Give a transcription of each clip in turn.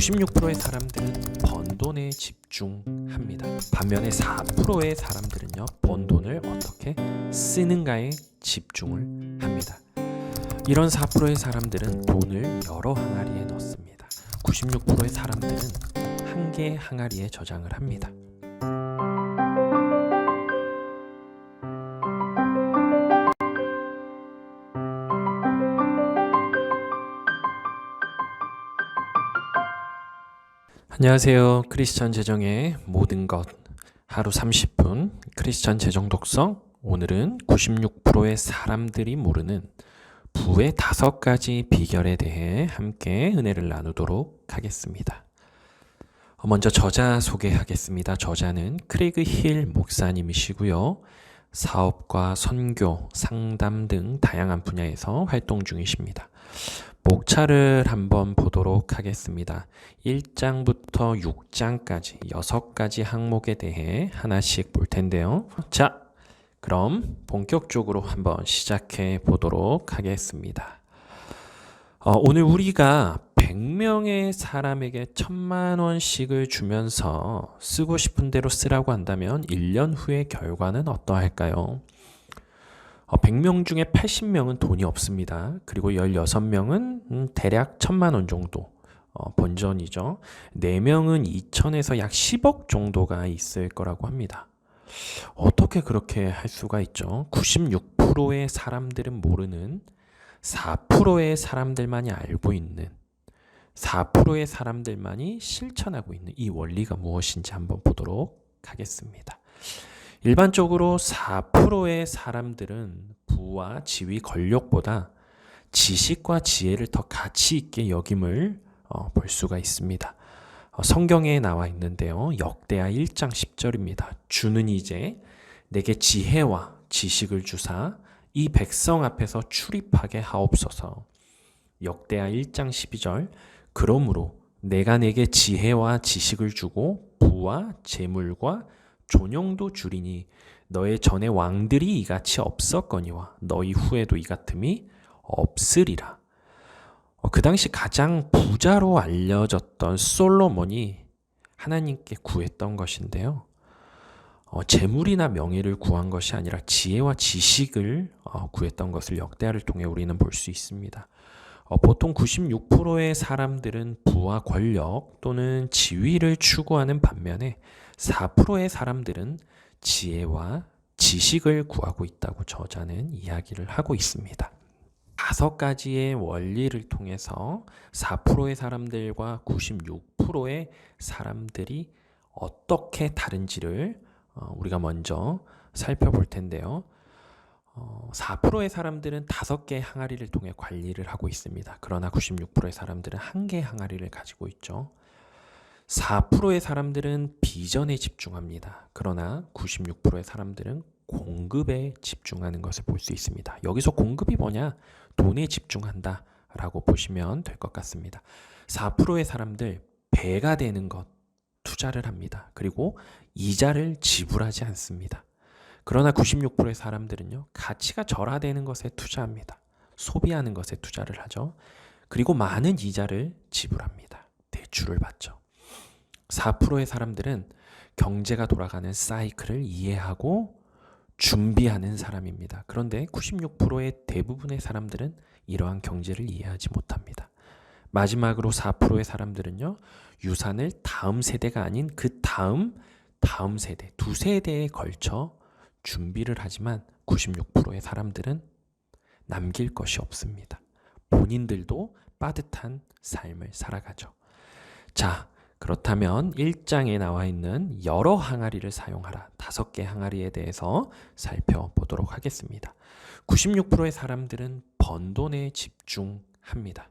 96%의 사람들은 번 돈에 집중합니다. 반면에 4%의 사람들은요, 번 돈을 어떻게 쓰는가에 집중을 합니다. 이런 4%의 사람들은 돈을 여러 항아리에 넣습니다. 96%의 사람들은 한 개의 항아리에 저장을 합니다. 안녕하세요. 크리스천 재정의 모든 것 하루 30분 크리스천 재정 독서. 오늘은 96%의 사람들이 모르는 부의 5가지 비결에 대해 함께 은혜를 나누도록 하겠습니다. 먼저 저자 소개하겠습니다. 저자는 크레이그 힐 목사님이시고요. 사업과 선교, 상담 등 다양한 분야에서 활동 중이십니다. 목차를 한번 보도록 하겠습니다. 1장부터 6장까지 6가지 항목에 대해 하나씩 볼 텐데요. 자, 그럼 본격적으로 한번 시작해 보도록 하겠습니다. 오늘 우리가 100명의 사람에게 10,000,000원씩을 주면서 쓰고 싶은 대로 쓰라고 한다면 1년 후의 결과는 어떠할까요? 100명 중에 80명은 돈이 없습니다. 그리고 16명은 대략 1,000,000원 정도 본전이죠. 4명은 2천에서 약 10억 정도가 있을 거라고 합니다. 어떻게 그렇게 할 수가 있죠? 96%의 사람들은 모르는 4%의 사람들만이 알고 있는 4%의 사람들만이 실천하고 있는 이 원리가 무엇인지 한번 보도록 하겠습니다. 일반적으로 4%의 사람들은 부와 지위, 권력보다 지식과 지혜를 더 가치 있게 여김을 볼 수가 있습니다. 성경에 나와 있는데요. 역대하 1장 10절입니다. 주는 이제 내게 지혜와 지식을 주사 이 백성 앞에서 출입하게 하옵소서. 역대하 1장 12절 그러므로 내가 내게 지혜와 지식을 주고 부와 재물과 존영도 주리니 너의 전에 왕들이 이같이 없었거니와 너희 후에도 이 같음이 없으리라. 그 당시 가장 부자로 알려졌던 솔로몬이 하나님께 구했던 것인데요. 재물이나 명예를 구한 것이 아니라 지혜와 지식을 구했던 것을 역대하를 통해 우리는 볼 수 있습니다. 보통 96%의 사람들은 부와 권력 또는 지위를 추구하는 반면에 4%의 사람들은 지혜와 지식을 구하고 있다고 저자는 이야기를 하고 있습니다. 5가지의 원리를 통해서 4%의 사람들과 96%의 사람들이 어떻게 다른지를 우리가 먼저 살펴볼 텐데요. 4%의 사람들은 5개의 항아리를 통해 관리를 하고 있습니다. 그러나 96%의 사람들은 1개의 항아리를 가지고 있죠. 4%의 사람들은 비전에 집중합니다. 그러나 96%의 사람들은 공급에 집중하는 것을 볼 수 있습니다. 여기서 공급이 뭐냐? 돈에 집중한다 라고 보시면 될 것 같습니다. 4%의 사람들 배가 되는 것 투자를 합니다. 그리고 이자를 지불하지 않습니다. 그러나 96%의 사람들은요, 가치가 절하되는 것에 투자합니다. 소비하는 것에 투자를 하죠. 그리고 많은 이자를 지불합니다. 대출을 받죠. 4%의 사람들은 경제가 돌아가는 사이클을 이해하고 준비하는 사람입니다. 그런데 96%의 대부분의 사람들은 이러한 경제를 이해하지 못합니다. 마지막으로 4%의 사람들은요, 유산을 다음 세대가 아닌 그 다음 세대, 2세대에 걸쳐 준비를 하지만 96%의 사람들은 남길 것이 없습니다. 본인들도 빠듯한 삶을 살아가죠. 자, 그렇다면 1장에 나와 있는 여러 항아리를 사용하라. 5개 항아리에 대해서 살펴보도록 하겠습니다. 96%의 사람들은 번 돈에 집중합니다.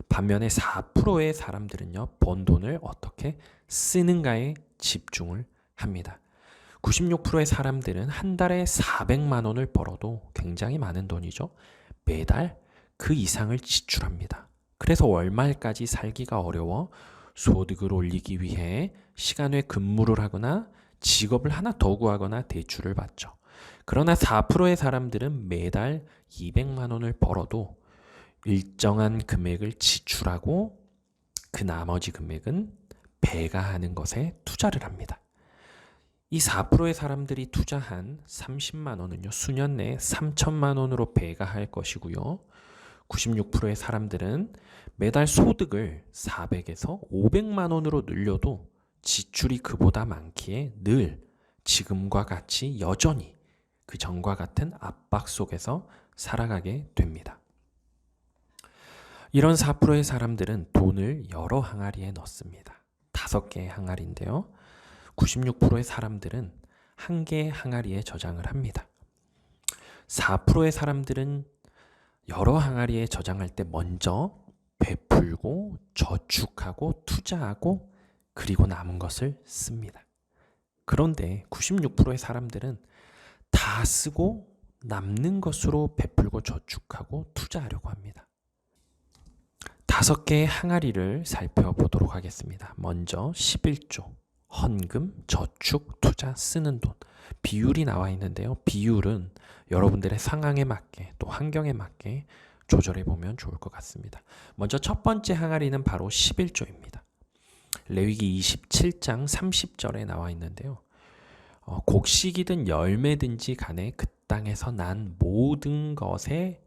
반면에 4%의 사람들은요, 번 돈을 어떻게 쓰는가에 집중을 합니다. 96%의 사람들은 한 달에 400만 원을 벌어도 굉장히 많은 돈이죠. 매달 그 이상을 지출합니다. 그래서 월말까지 살기가 어려워 소득을 올리기 위해 시간 외 근무를 하거나 직업을 하나 더 구하거나 대출을 받죠. 그러나 4%의 사람들은 매달 200만 원을 벌어도 일정한 금액을 지출하고 그 나머지 금액은 배가하는 것에 투자를 합니다. 이 4%의 사람들이 투자한 30만 원은요, 수년 내에 3천만 원으로 배가할 것이고요. 96%의 사람들은 매달 소득을 400에서 500만 원으로 늘려도 지출이 그보다 많기에 늘 지금과 같이 여전히 그 전과 같은 압박 속에서 살아가게 됩니다. 이런 4%의 사람들은 돈을 여러 항아리에 넣습니다. 5개의 항아리인데요. 96%의 사람들은 1개의 항아리에 저장을 합니다. 4%의 사람들은 여러 항아리에 저장할 때 먼저 베풀고 저축하고 투자하고 그리고 남은 것을 씁니다. 그런데 96%의 사람들은 다 쓰고 남는 것으로 베풀고 저축하고 투자하려고 합니다. 5개의 항아리를 살펴보도록 하겠습니다. 먼저 11조, 헌금, 저축, 투자, 쓰는 돈. 비율이 나와 있는데요. 비율은 여러분들의 상황에 맞게 또 환경에 맞게 조절해 보면 좋을 것 같습니다. 먼저 첫 번째 항아리는 바로 11조입니다. 레위기 27장 30절에 나와 있는데요. 곡식이든 열매든지 간에 그 땅에서 난 모든 것의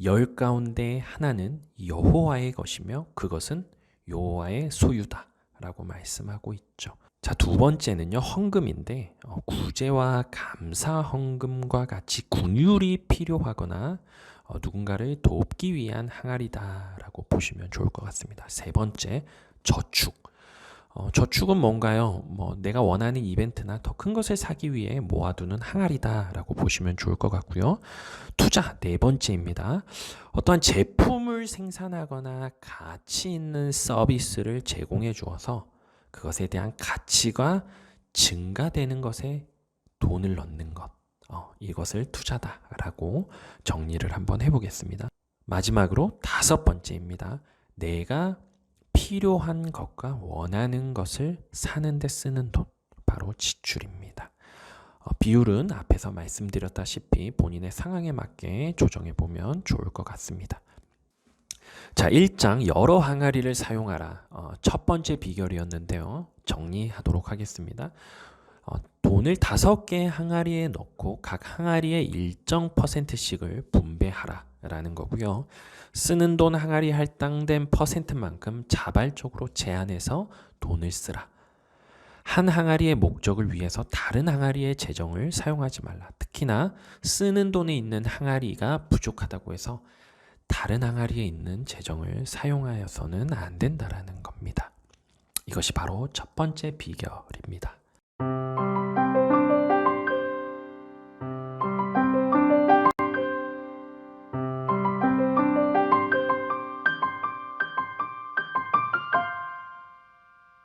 열 가운데 하나는 여호와의 것이며 그것은 여호와의 소유다 라고 말씀하고 있죠. 자, 두 번째는요, 헌금인데 구제와 감사 헌금과 같이 긍휼이 필요하거나 누군가를 돕기 위한 항아리다라고 보시면 좋을 것 같습니다. 세 번째, 저축. 저축은 뭔가요? 내가 원하는 이벤트나 더 큰 것을 사기 위해 모아두는 항아리다라고 보시면 좋을 것 같고요. 투자, 네 번째입니다. 어떠한 제품을 생산하거나 가치 있는 서비스를 제공해 주어서 그것에 대한 가치가 증가되는 것에 돈을 넣는 것. 이것을 투자다라고 정리를 한번 해보겠습니다. 마지막으로 5번째입니다. 내가 필요한 것과 원하는 것을 사는 데 쓰는 돈, 바로 지출입니다. 비율은 앞에서 말씀드렸다시피 본인의 상황에 맞게 조정해 보면 좋을 것 같습니다. 자, 1장 여러 항아리를 사용하라. 첫 번째 비결이었는데요. 정리하도록 하겠습니다. 돈을 5개의 항아리에 넣고 각 항아리에 일정 %씩을 분배하라 라는 거고요. 쓰는 돈 항아리 할당된 %만큼 자발적으로 제한해서 돈을 쓰라. 한 항아리의 목적을 위해서 다른 항아리의 재정을 사용하지 말라. 특히나 쓰는 돈에 있는 항아리가 부족하다고 해서 다른 항아리에 있는 재정을 사용하여서는 안 된다라는 겁니다. 이것이 바로 첫 번째 비결입니다.